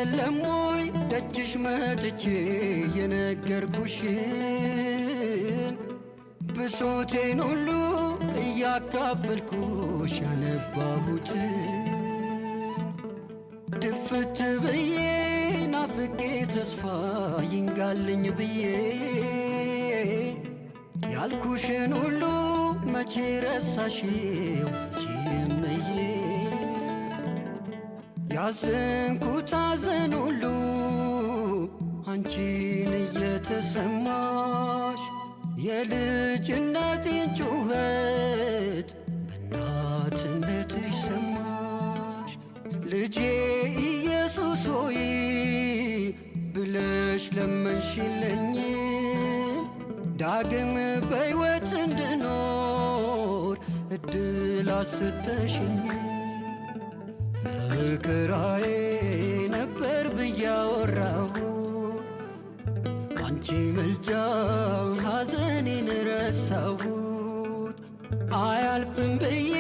አይደለም ወይ ደጅሽ መጥቼ የነገርኩሽን ብሶቴን ሁሉ እያካፈልኩሽ ያነባሁትን ድፍት ብዬ ናፍቄ ተስፋ ይንጋልኝ ብዬ ያልኩሽን ሁሉ መቼ ረሳሽው ችምዬ ያዘንኩት ሐዘን ሁሉ አንቺን እየተሰማሽ የልጅነቴን ጩኸት በእናትነትሽ ሰማሽ። ልጄ ኢየሱስ ሆይ ብለሽ ለመንሽልኝ ዳግም በሕይወት እንድኖር እድል አሰጠሽኝ። መከራዬ ነበር ብያወራሁ አንቺ መልጃው ሐዘኔን ረሳሁት። አያልፍም ብዬ